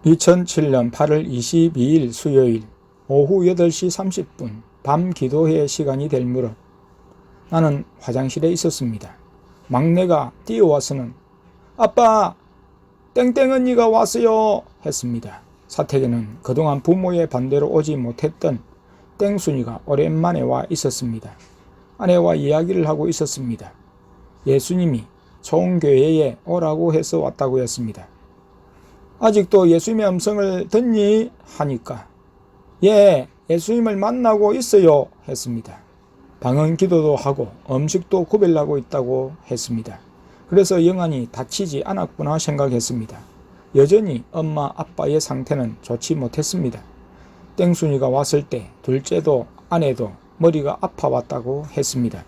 2007년 8월 22일 수요일 오후 8시 30분 밤 기도회 시간이 될 무렵 나는 화장실에 있었습니다. 막내가 뛰어와서는 "아빠, 땡땡 언니가 왔어요" 했습니다. 사택에는 그동안 부모의 반대로 오지 못했던 땡순이가 오랜만에 와 있었습니다. 아내와 이야기를 하고 있었습니다. 예수님이 총교회에 오라고 해서 왔다고 했습니다. "아직도 예수님의 음성을 듣니?" 하니까 "예, 예수님을 만나고 있어요" 했습니다. 방언 기도도 하고 음식도 구별하고 있다고 했습니다. 그래서 영안이 다치지 않았구나 생각했습니다. 여전히 엄마 아빠의 상태는 좋지 못했습니다. 땡순이가 왔을 때 둘째도 아내도 머리가 아파왔다고 했습니다.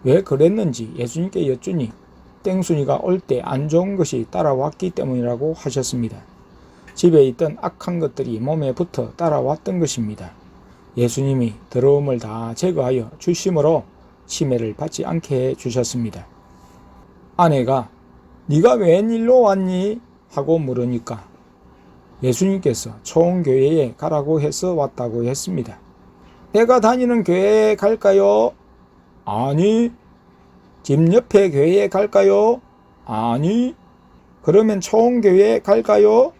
왜 그랬는지 예수님께 여쭈니 땡순이가 올 때 안 좋은 것이 따라왔기 때문이라고 하셨습니다. 집에 있던 악한 것들이 몸에 붙어 따라왔던 것입니다. 예수님이 더러움을 다 제거하여 주심으로 치매를 받지 않게 해 주셨습니다. 아내가 "네가 웬일로 왔니?" 하고 물으니까 예수님께서 총교회에 가라고 해서 왔다고 했습니다. "내가 다니는 교회에 갈까요?" "아니." "집 옆에 교회에 갈까요?" "아니." "그러면 총교회에 갈까요?"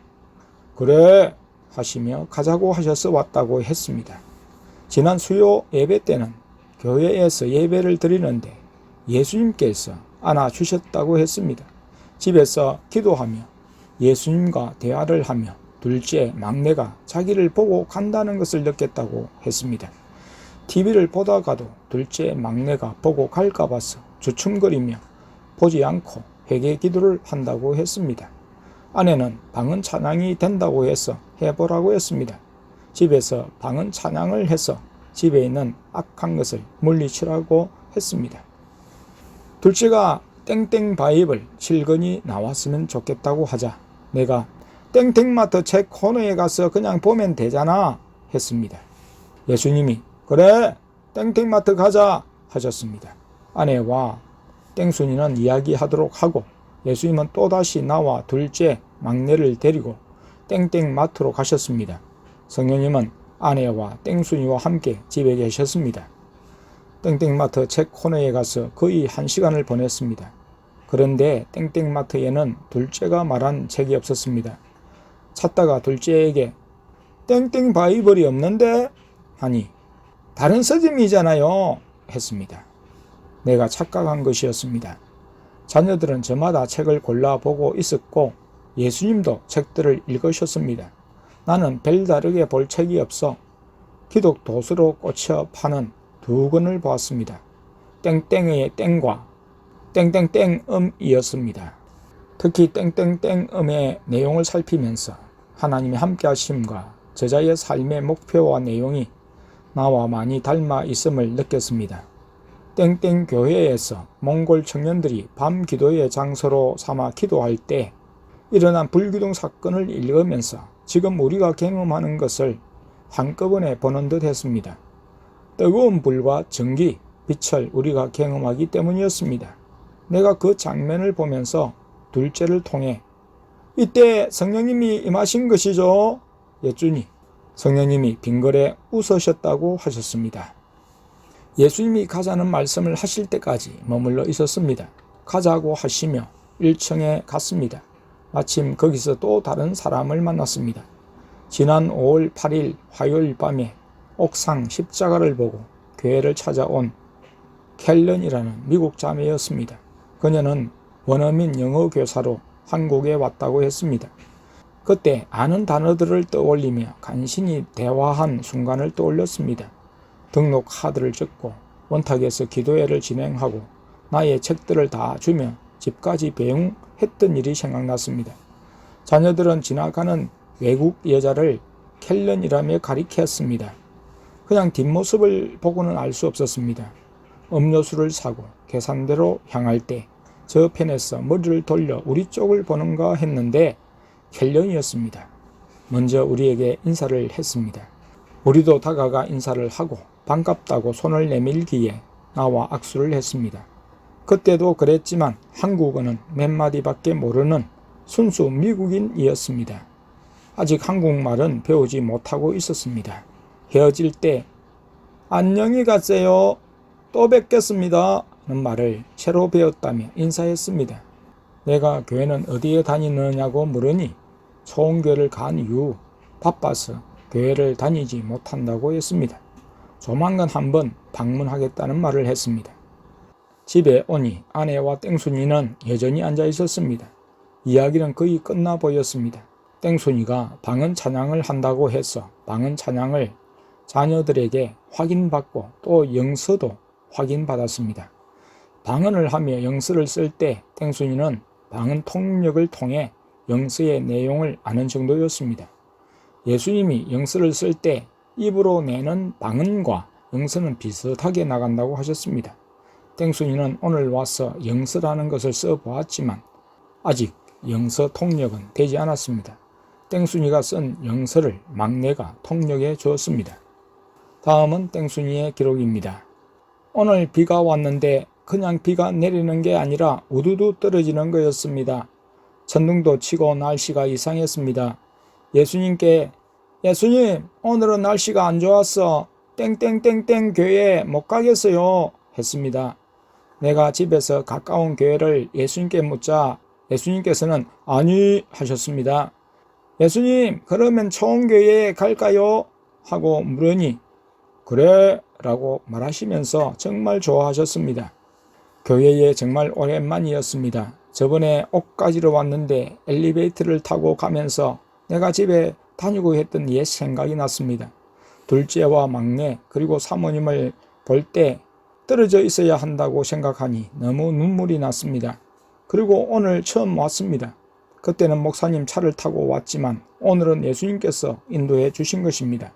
"그래" 하시며 가자고 하셔서 왔다고 했습니다. 지난 수요 예배 때는 교회에서 예배를 드리는데 예수님께서 안아주셨다고 했습니다. 집에서 기도하며 예수님과 대화를 하며 둘째 막내가 자기를 보고 간다는 것을 느꼈다고 했습니다. TV를 보다가도 둘째 막내가 보고 갈까 봐서 주춤거리며 보지 않고 회개 기도를 한다고 했습니다. 아내는 방언 찬양이 된다고 해서 해보라고 했습니다. 집에서 방언 찬양을 해서 집에 있는 악한 것을 물리치라고 했습니다. 둘째가 땡땡 바이블 7권이 나왔으면 좋겠다고 하자 내가 "땡땡마트 책 코너에 가서 그냥 보면 되잖아" 했습니다. 예수님이 "그래, 땡땡마트 가자" 하셨습니다. 아내와 땡순이는 이야기하도록 하고 예수님은 또다시 나와 둘째 막내를 데리고 땡땡마트로 가셨습니다. 성령님은 아내와 땡순이와 함께 집에 계셨습니다. 땡땡마트 책 코너에 가서 거의 1시간을 보냈습니다. 그런데 땡땡마트에는 둘째가 말한 책이 없었습니다. 찾다가 둘째에게 "땡땡 바이블이 없는데?" 하니 "다른 서점이잖아요" 했습니다. 내가 착각한 것이었습니다. 자녀들은 저마다 책을 골라보고 있었고 예수님도 책들을 읽으셨습니다. 나는 별다르게 볼 책이 없어 기독 도서로 꽂혀 파는 2권을 보았습니다. 땡땡의 땡과 땡땡땡음이었습니다. 특히 땡땡땡음의 내용을 살피면서 하나님의 함께하심과 저자의 삶의 목표와 내용이 나와 많이 닮아 있음을 느꼈습니다. 땡땡 교회에서 몽골 청년들이 밤 기도의 장소로 삼아 기도할 때 일어난 불기둥 사건을 읽으면서 지금 우리가 경험하는 것을 한꺼번에 보는 듯 했습니다. 뜨거운 불과 전기, 빛을 우리가 경험하기 때문이었습니다. 내가 그 장면을 보면서 둘째를 통해 "이때 성령님이 임하신 것이죠?" 여쭈니 성령님이 빙글에 웃으셨다고 하셨습니다. 예수님이 가자는 말씀을 하실 때까지 머물러 있었습니다. 가자고 하시며 1층에 갔습니다. 마침 거기서 또 다른 사람을 만났습니다. 지난 5월 8일 화요일 밤에 옥상 십자가를 보고 교회를 찾아온 켈런이라는 미국 자매였습니다. 그녀는 원어민 영어 교사로 한국에 왔다고 했습니다. 그때 아는 단어들을 떠올리며 간신히 대화한 순간을 떠올렸습니다. 등록 카드를 적고 원탁에서 기도회를 진행하고 나의 책들을 다 주며 집까지 배웅했던 일이 생각났습니다. 자녀들은 지나가는 외국 여자를 켈런이라며 가리켰습니다. 그냥 뒷모습을 보고는 알 수 없었습니다. 음료수를 사고 계산대로 향할 때 저편에서 머리를 돌려 우리 쪽을 보는가 했는데 켈런이었습니다. 먼저 우리에게 인사를 했습니다. 우리도 다가가 인사를 하고 반갑다고 손을 내밀기에 나와 악수를 했습니다. 그때도 그랬지만 한국어는 몇 마디밖에 모르는 순수 미국인이었습니다. 아직 한국말은 배우지 못하고 있었습니다. 헤어질 때 안녕히 가세요. 또 뵙겠습니다. 하는 말을 새로 배웠다며 인사했습니다. 내가 교회는 어디에 다니느냐고 물으니 초원교회를 간 이후 바빠서 교회를 다니지 못한다고 했습니다. 조만간 한번 방문하겠다는 말을 했습니다. 집에 오니 아내와 땡순이는 여전히 앉아 있었습니다. 이야기는 거의 끝나 보였습니다. 땡순이가 방언 찬양을 한다고 해서 방언 찬양을 자녀들에게 확인받고 또 영서도 확인받았습니다. 방언을 하며 영서를 쓸 때 땡순이는 방언 통역을 통해 영서의 내용을 아는 정도였습니다. 예수님이 영서를 쓸 때 입으로 내는 방언과 영서는 비슷하게 나간다고 하셨습니다. 땡순이는 오늘 와서 영서라는 것을 써보았지만 아직 영서 통역은 되지 않았습니다. 땡순이가 쓴 영서를 막내가 통역해 주었습니다. 다음은 땡순이의 기록입니다. 오늘 비가 왔는데 그냥 비가 내리는 게 아니라 우두두 떨어지는 거였습니다. 천둥도 치고 날씨가 이상했습니다. 예수님께 예수님 오늘은 날씨가 안 좋았어. 땡땡땡땡 교회에 못 가겠어요 했습니다. 내가 집에서 가까운 교회를 예수님께 묻자 예수님께서는 아니 하셨습니다. 예수님 그러면 초원교회에 갈까요? 하고 물으니 그래 라고 말하시면서 정말 좋아하셨습니다. 교회에 정말 오랜만이었습니다. 저번에 옷 가지러 왔는데 엘리베이터를 타고 가면서 내가 집에 다니고 했던 옛 생각이 났습니다. 둘째와 막내 그리고 사모님을 볼 때 떨어져 있어야 한다고 생각하니 너무 눈물이 났습니다. 그리고 오늘 처음 왔습니다. 그때는 목사님 차를 타고 왔지만 오늘은 예수님께서 인도해 주신 것입니다.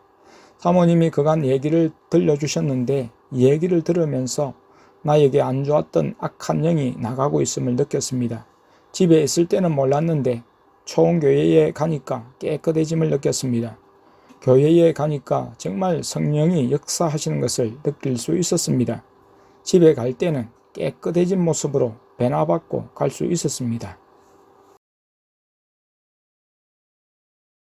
사모님이 그간 얘기를 들려주셨는데 이 얘기를 들으면서 나에게 안 좋았던 악한 영이 나가고 있음을 느꼈습니다. 집에 있을 때는 몰랐는데 초원교회에 가니까 깨끗해짐을 느꼈습니다. 교회에 가니까 정말 성령이 역사하시는 것을 느낄 수 있었습니다. 집에 갈 때는 깨끗해진 모습으로 변화받고 갈 수 있었습니다.